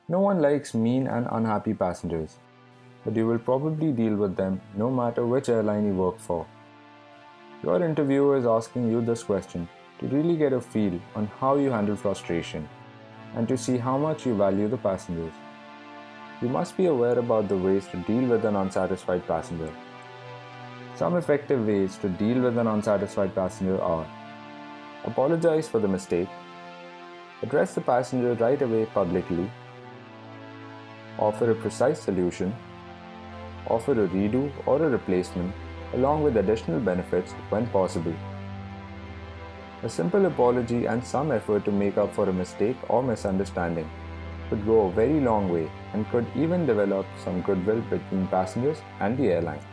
No one likes mean and unhappy passengers, but you will probably deal with them no matter which airline you work for. Your interviewer is asking you this question to really get a feel on how you handle frustration and to see how much you value the passengers. You must be aware about the ways to deal with an unsatisfied passenger. Some effective ways to deal with an unsatisfied passenger are: apologize for the mistake, address the passenger right away publicly, offer a precise solution, offer a redo or a replacement along with additional benefits when possible. A simple apology and some effort to make up for a mistake or misunderstanding could go a very long way and could even develop some goodwill between passengers and the airline.